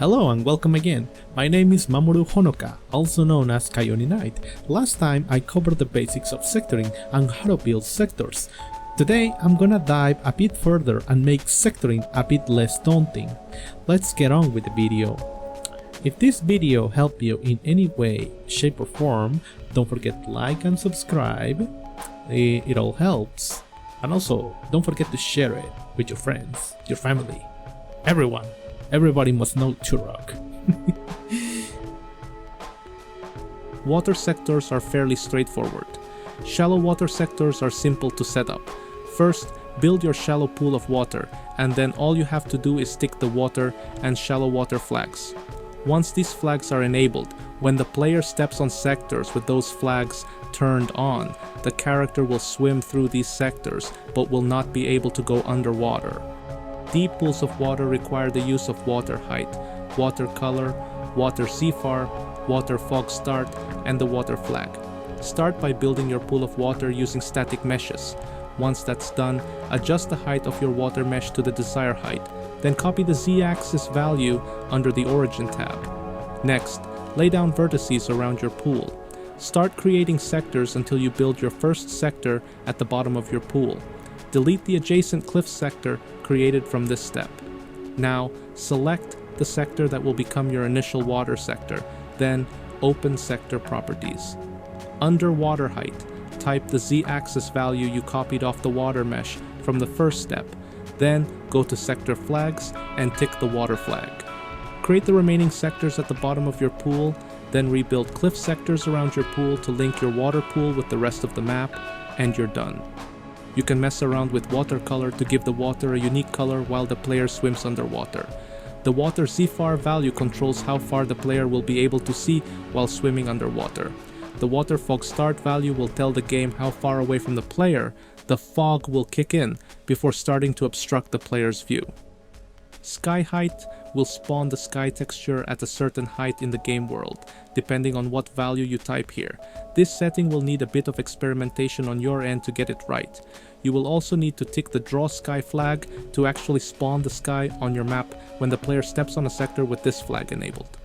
Hello and welcome again. My name is Mamoru Honoka, also known as Kayoni Knight. Last time I covered the basics of sectoring and how to build sectors. Today I'm gonna dive a bit further and make sectoring a bit less daunting. Let's get on with the video. If this video helped you in any way, shape or form, don't forget to like and subscribe. It all helps. And also, don't forget to share it with your friends, your family, everyone. Everybody must know Turok. Water sectors are fairly straightforward. Shallow water sectors are simple to set up. First, build your shallow pool of water, and then all you have to do is stick the water and shallow water flags. Once these flags are enabled, when the player steps on sectors with those flags turned on, the character will swim through these sectors but will not be able to go underwater. Deep pools of water require the use of water height, water color, water CFAR, water fog start, and the water flag. Start by building your pool of water using static meshes. Once that's done, adjust the height of your water mesh to the desired height, then copy the Z-axis value under the Origin tab. Next, lay down vertices around your pool. Start creating sectors until you build your first sector at the bottom of your pool. Delete the adjacent cliff sector created from this step. Now, select the sector that will become your initial water sector, then open sector properties. Under water height, type the Z-axis value you copied off the water mesh from the first step, then go to sector flags and tick the water flag. Create the remaining sectors at the bottom of your pool, then rebuild cliff sectors around your pool to link your water pool with the rest of the map, and you're done. You can mess around with watercolor to give the water a unique color while the player swims underwater. The water CFAR value controls how far the player will be able to see while swimming underwater. The water fog start value will tell the game how far away from the player the fog will kick in before starting to obstruct the player's view. Sky height will spawn the sky texture at a certain height in the game world, depending on what value you type here. This setting will need a bit of experimentation on your end to get it right. You will also need to tick the draw sky flag to actually spawn the sky on your map when the player steps on a sector with this flag enabled.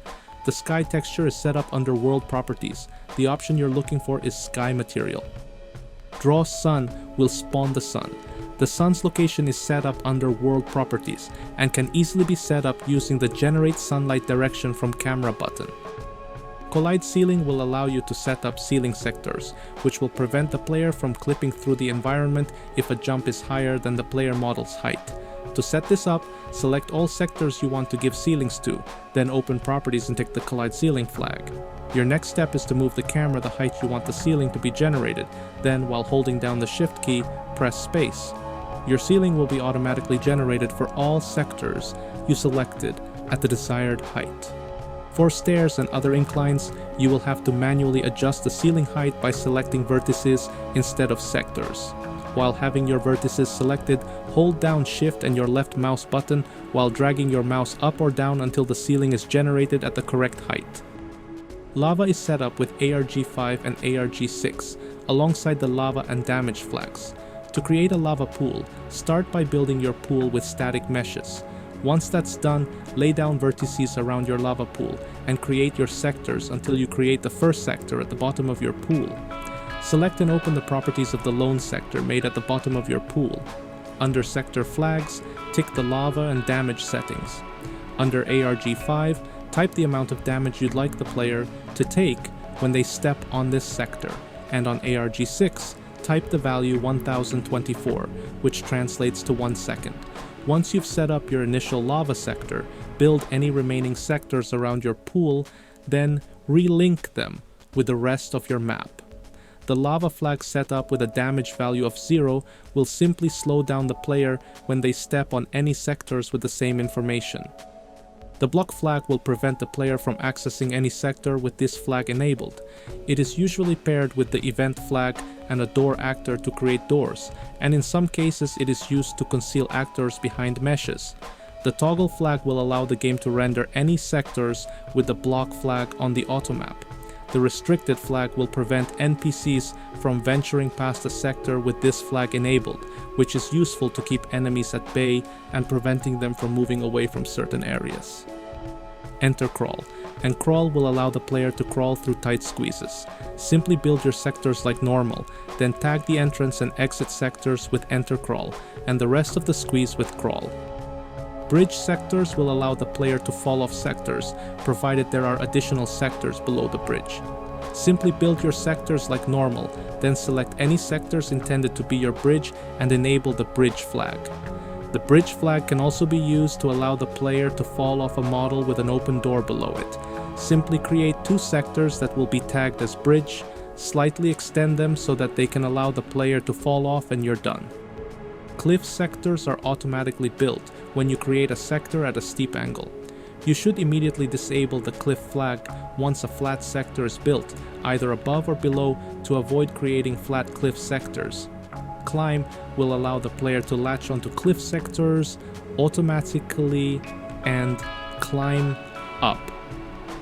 The sky texture is set up under world properties. The option you're looking for is sky material. Draw sun will spawn the sun. The sun's location is set up under world properties and can easily be set up using the generate sunlight direction from camera button. Collide ceiling will allow you to set up ceiling sectors, which will prevent the player from clipping through the environment if a jump is higher than the player model's height. To set this up, select all sectors you want to give ceilings to, then open properties and tick the collide ceiling flag. Your next step is to move the camera the height you want the ceiling to be generated, then while holding down the shift key, press space. Your ceiling will be automatically generated for all sectors you selected at the desired height. For stairs and other inclines, you will have to manually adjust the ceiling height by selecting vertices instead of sectors. While having your vertices selected, hold down Shift and your left mouse button while dragging your mouse up or down until the ceiling is generated at the correct height. Lava is set up with ARG5 and ARG6 alongside the lava and damage flags. To create a lava pool, start by building your pool with static meshes. Once that's done, lay down vertices around your lava pool and create your sectors until you create the first sector at the bottom of your pool. Select and open the properties of the lone sector made at the bottom of your pool. Under sector flags, tick the lava and damage settings. Under ARG5, type the amount of damage you'd like the player to take when they step on this sector, and on ARG6, type the value 1024, which translates to 1 second. Once you've set up your initial lava sector, build any remaining sectors around your pool, then relink them with the rest of your map. The lava flag set up with a damage value of 0 will simply slow down the player when they step on any sectors with the same information. The block flag will prevent the player from accessing any sector with this flag enabled. It is usually paired with the event flag and a door actor to create doors, and in some cases it is used to conceal actors behind meshes. The toggle flag will allow the game to render any sectors with the block flag on the automap. The restricted flag will prevent NPCs from venturing past a sector with this flag enabled, which is useful to keep enemies at bay and preventing them from moving away from certain areas. enter crawl, and crawl will allow the player to crawl through tight squeezes. Simply build your sectors like normal, then tag the entrance and exit sectors with enter crawl, and the rest of the squeeze with crawl. Bridge sectors will allow the player to fall off sectors, provided there are additional sectors below the bridge. Simply build your sectors like normal, then select any sectors intended to be your bridge and enable the bridge flag. The bridge flag can also be used to allow the player to fall off a model with an open door below it. Simply create 2 sectors that will be tagged as bridge, slightly extend them so that they can allow the player to fall off, and you're done. Cliff sectors are automatically built when you create a sector at a steep angle. You should immediately disable the cliff flag once a flat sector is built, either above or below, to avoid creating flat cliff sectors. Climb will allow the player to latch onto cliff sectors automatically and climb up.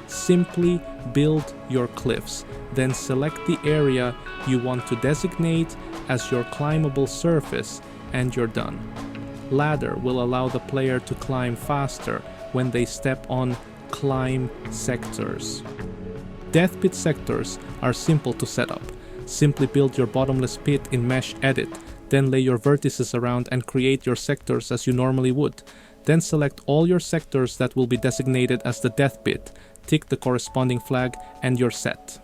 Simply build your cliffs, then select the area you want to designate as your climbable surface, and you're done. Ladder will allow the player to climb faster when they step on climb sectors. Death pit sectors are simple to set up. Simply build your bottomless pit in Mesh Edit, then lay your vertices around and create your sectors as you normally would. Then select all your sectors that will be designated as the death pit, tick the corresponding flag, and you're set.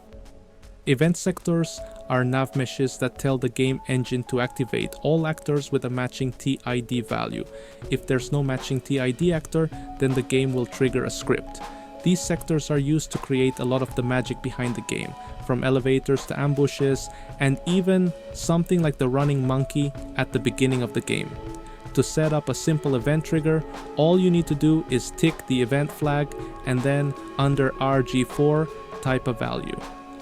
Event sectors are Navmeshes that tell the game engine to activate all actors with a matching TID value. If there's no matching TID actor, then the game will trigger a script. These sectors are used to create a lot of the magic behind the game, from elevators to ambushes, and even something like the running monkey at the beginning of the game. To set up a simple event trigger, all you need to do is tick the event flag and then under RG4 type a value.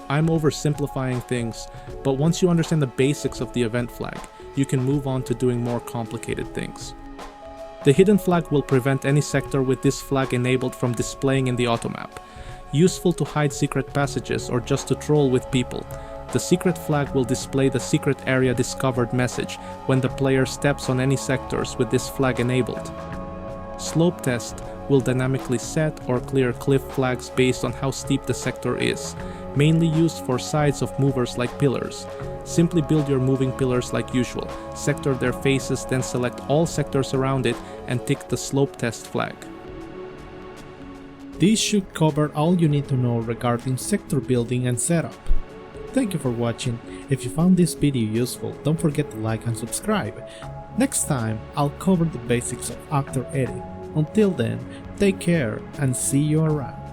I'm oversimplifying things, but once you understand the basics of the event flag, you can move on to doing more complicated things. The hidden flag will prevent any sector with this flag enabled from displaying in the automap. Useful to hide secret passages or just to troll with people. The secret flag will display the secret area discovered message when the player steps on any sectors with this flag enabled. Slope test will dynamically set or clear cliff flags based on how steep the sector is, mainly used for sides of movers like pillars. Simply build your moving pillars like usual, sector their faces, then select all sectors around it and tick the slope test flag. This should cover all you need to know regarding sector building and setup. Thank you for watching. If you found this video useful, don't forget to like and subscribe. Next time, I'll cover the basics of actor editing. Until then, take care and see you around.